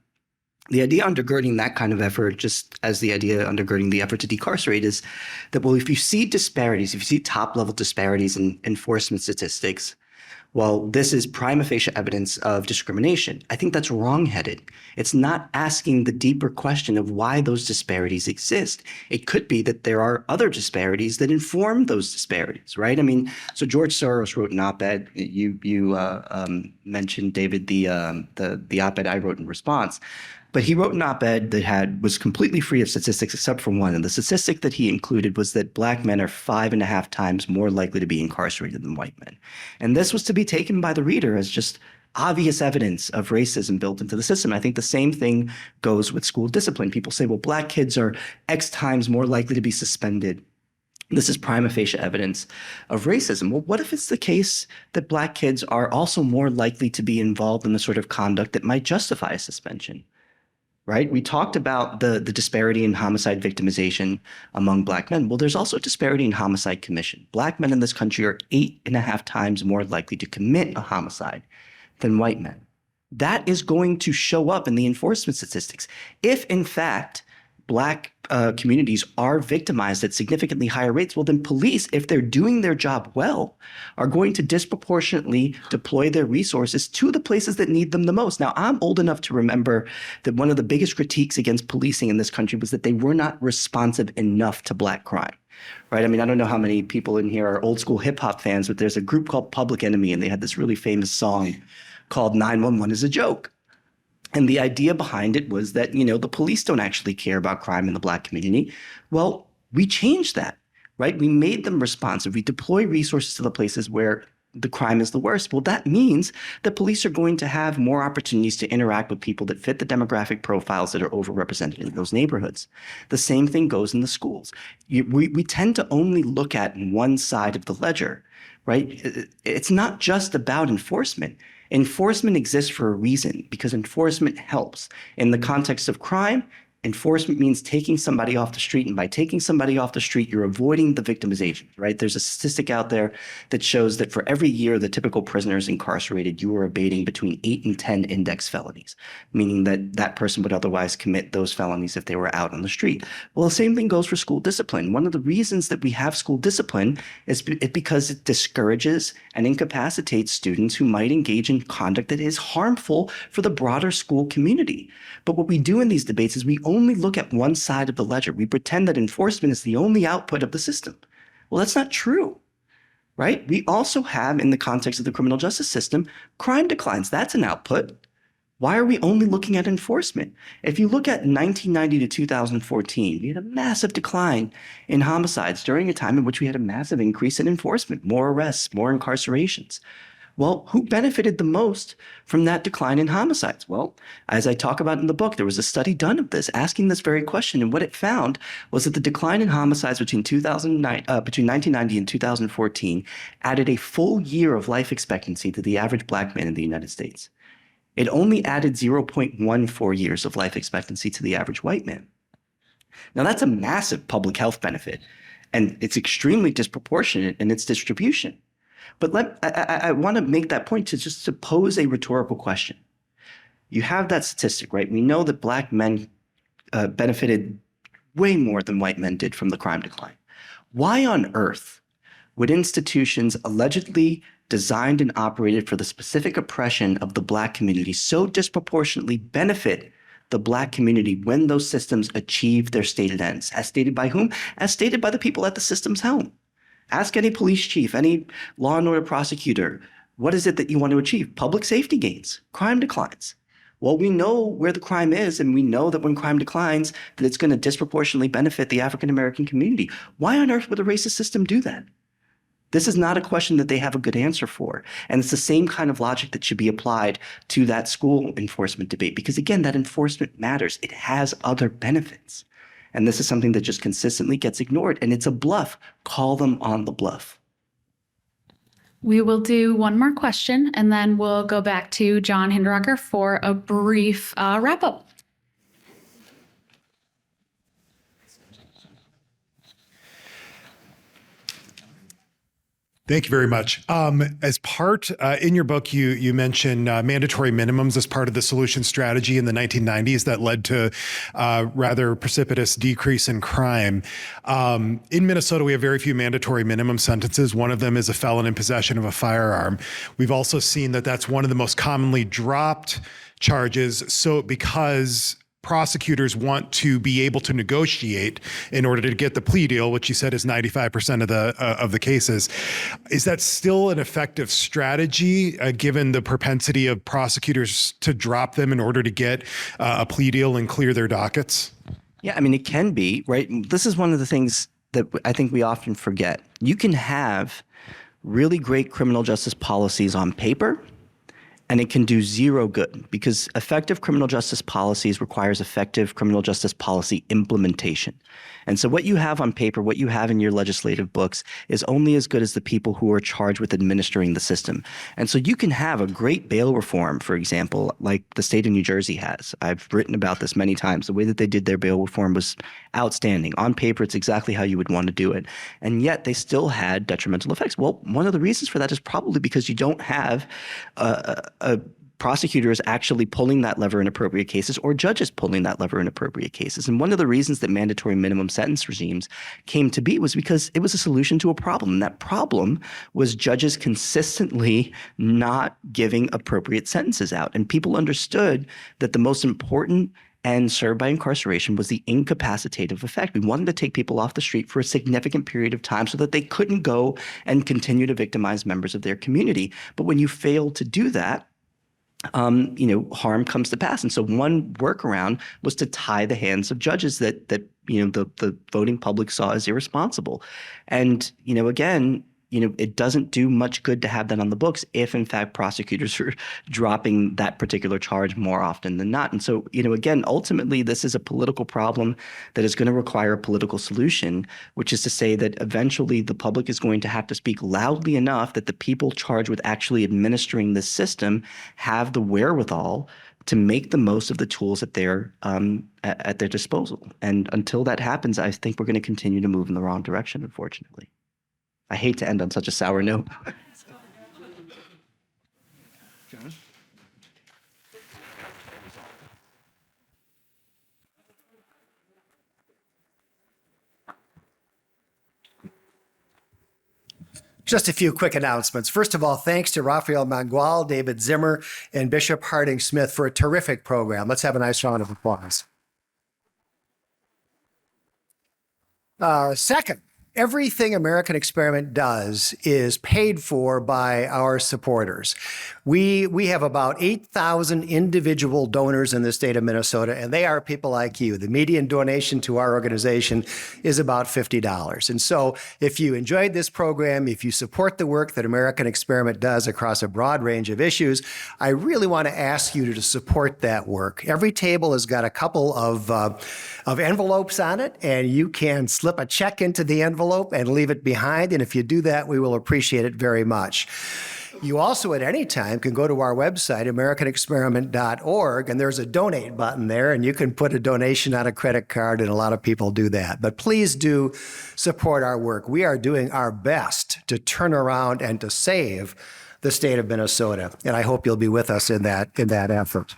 undergirding that kind of effort, just as the idea undergirding the effort to decarcerate, is that, well, if you see disparities, if you see top-level disparities in enforcement statistics, well, this is prima facie evidence of discrimination. I think that's wrongheaded. It's not asking the deeper question of why those disparities exist. It could be that there are other disparities that inform those disparities, right? I mean, so George Soros wrote an op-ed. You mentioned, David, the op-ed I wrote in response. But he wrote an op-ed that was completely free of statistics except for one. And the statistic that he included was that Black men are 5.5 times more likely to be incarcerated than white men. And this was to be taken by the reader as just obvious evidence of racism built into the system. I think the same thing goes with school discipline. People say, well, Black kids are X times more likely to be suspended. This is prima facie evidence of racism. Well, what if it's the case that Black kids are also more likely to be involved in the sort of conduct that might justify a suspension? Right? We talked about the disparity in homicide victimization among Black men. Well, there's also disparity in homicide commission. Black men in this country are 8.5 times more likely to commit a homicide than white men. That is going to show up in the enforcement statistics. If, in fact, Black communities are victimized at significantly higher rates, well, then police, if they're doing their job well, are going to disproportionately deploy their resources to the places that need them the most. Now, I'm old enough to remember that one of the biggest critiques against policing in this country was that they were not responsive enough to Black crime. Right? I mean, I don't know how many people in here are old school hip hop fans, but there's a group called Public Enemy, and they had this really famous song called 911 is a Joke. And the idea behind it was that, the police don't actually care about crime in the Black community. Well, we changed that, right? We made them responsive. We deploy resources to the places where the crime is the worst. Well, that means that police are going to have more opportunities to interact with people that fit the demographic profiles that are overrepresented in those neighborhoods. The same thing goes in the schools. We tend to only look at one side of the ledger, right? It's not just about enforcement. Enforcement exists for a reason, because enforcement helps. In the context of crime, enforcement means taking somebody off the street. And by taking somebody off the street, you're avoiding the victimization, right? There's a statistic out there that shows that for every year the typical prisoner is incarcerated, you are abating between 8 and 10 index felonies, meaning that that person would otherwise commit those felonies if they were out on the street. Well, the same thing goes for school discipline. One of the reasons that we have school discipline is because it discourages and incapacitates students who might engage in conduct that is harmful for the broader school community. But what we do in these debates is we only look at one side of the ledger. We pretend that enforcement is the only output of the system. Well, that's not true, right? We also have, in the context of the criminal justice system, crime declines. That's an output. Why are we only looking at enforcement? If you look at 1990 to 2014, we had a massive decline in homicides during a time in which we had a massive increase in enforcement, more arrests, more incarcerations. Well, who benefited the most from that decline in homicides? Well, as I talk about in the book, there was a study done of this, asking this very question. And what it found was that the decline in homicides between 1990 and 2014 added a full year of life expectancy to the average Black man in the United States. It only added 0.14 years of life expectancy to the average white man. Now, that's a massive public health benefit, and it's extremely disproportionate in its distribution. But I want to make that point to pose a rhetorical question. You have that statistic, right? We know that black men benefited way more than white men did from the crime decline. Why on earth would institutions allegedly designed and operated for the specific oppression of the black community so disproportionately benefit the black community when those systems achieve their stated ends? As stated by whom? As stated by the people at the system's helm. Ask any police chief, any law and order prosecutor, what is it that you want to achieve? Public safety gains, crime declines. Well, we know where the crime is, and we know that when crime declines, that it's going to disproportionately benefit the African-American community. Why on earth would a racist system do that? This is not a question that they have a good answer for. And it's the same kind of logic that should be applied to that school enforcement debate. Because again, that enforcement matters. It has other benefits. And this is something that just consistently gets ignored. And it's a bluff. Call them on the bluff. We will do one more question, and then we'll go back to John Hinderaker for a brief wrap-up. Thank you very much. As part, in your book, you mention mandatory minimums as part of the solution strategy in the 1990s that led to rather precipitous decrease in crime. In Minnesota, we have very few mandatory minimum sentences. One of them is a felon in possession of a firearm. We've also seen that that's one of the most commonly dropped charges. So because prosecutors want to be able to negotiate in order to get the plea deal, which you said is 95% of the cases. Is that still an effective strategy, given the propensity of prosecutors to drop them in order to get a plea deal and clear their dockets? Yeah, I mean, it can be, right? This is one of the things that I think we often forget. You can have really great criminal justice policies on paper, and it can do zero good, because effective criminal justice policies requires effective criminal justice policy implementation. And so what you have on paper, what you have in your legislative books is only as good as the people who are charged with administering the system. And so you can have a great bail reform, for example, like the state of New Jersey has. I've written about this many times. The way that they did their bail reform was outstanding. On paper, it's exactly how you would want to do it. And yet they still had detrimental effects. Well, one of the reasons for that is probably because you don't have prosecutors actually pulling that lever in appropriate cases, or judges pulling that lever in appropriate cases. And one of the reasons that mandatory minimum sentence regimes came to be was because it was a solution to a problem. And that problem was judges consistently not giving appropriate sentences out. And people understood that the most important end served by incarceration was the incapacitative effect. We wanted to take people off the street for a significant period of time so that they couldn't go and continue to victimize members of their community. But when you fail to do that, harm comes to pass. And so one workaround was to tie the hands of judges that the voting public saw as irresponsible. And, again, it doesn't do much good to have that on the books if, in fact, prosecutors are dropping that particular charge more often than not. And so, again, ultimately, this is a political problem that is going to require a political solution, which is to say that eventually the public is going to have to speak loudly enough that the people charged with actually administering this system have the wherewithal to make the most of the tools at their disposal. And until that happens, I think we're going to continue to move in the wrong direction, unfortunately. I hate to end on such a sour note. John? Just a few quick announcements. First of all, thanks to Rafael Mangual, David Zimmer, and Bishop Harding Smith for a terrific program. Let's have a nice round of applause. Second, everything American Experiment does is paid for by our supporters. We have about 8,000 individual donors in the state of Minnesota, and they are people like you. The median donation to our organization is about $50. And so if you enjoyed this program, if you support the work that American Experiment does across a broad range of issues, I really want to ask you to support that work. Every table has got a couple of envelopes on it, and you can slip a check into the envelope and leave it behind. And if you do that, we will appreciate it very much. You also at any time can go to our website, americanexperiment.org, and there's a donate button there, and you can put a donation on a credit card, and a lot of people do that. But please do support our work. We are doing our best to turn around and to save the state of Minnesota, and I hope you'll be with us in that effort.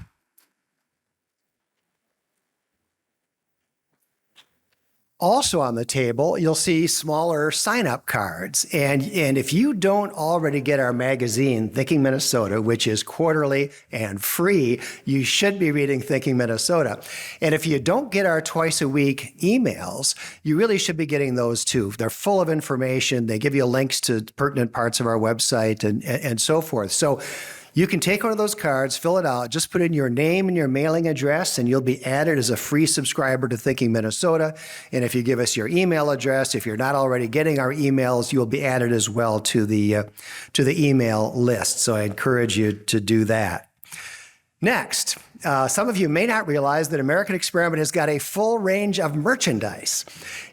Also on the table, you'll see smaller sign-up cards. And if you don't already get our magazine, Thinking Minnesota, which is quarterly and free, you should be reading Thinking Minnesota. And if you don't get our twice-a-week emails, you really should be getting those too. They're full of information. They give you links to pertinent parts of our website and so forth. So you can take one of those cards, fill it out, just put in your name and your mailing address, and you'll be added as a free subscriber to Thinking Minnesota. And if you give us your email address, if you're not already getting our emails, you'll be added as well to the email list. So I encourage you to do that. Next, some of you may not realize that American Experiment has got a full range of merchandise.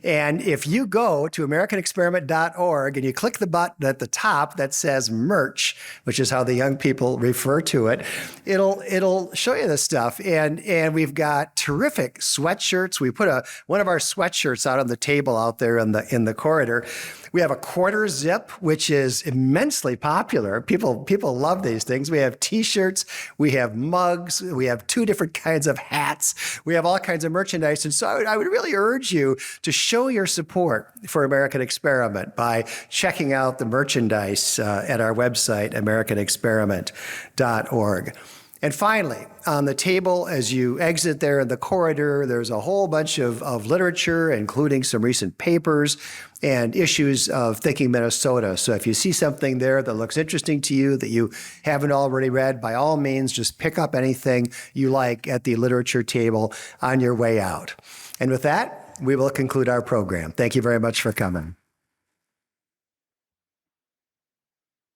And if you go to americanexperiment.org and you click the button at the top that says merch, which is how the young people refer to it, it'll show you this stuff. And we've got terrific sweatshirts. We put one of our sweatshirts out on the table out there in the corridor. We have a quarter zip, which is immensely popular. People love these things. We have T-shirts, we have mugs, we have 2 different kinds of hats. We have all kinds of merchandise. And so I would really urge you to show your support for American Experiment by checking out the merchandise at our website, americanexperiment.org. And finally, on the table, as you exit there in the corridor, there's a whole bunch of literature, including some recent papers and issues of Thinking Minnesota. So if you see something there that looks interesting to you that you haven't already read, by all means, just pick up anything you like at the literature table on your way out. And with that, we will conclude our program. Thank you very much for coming.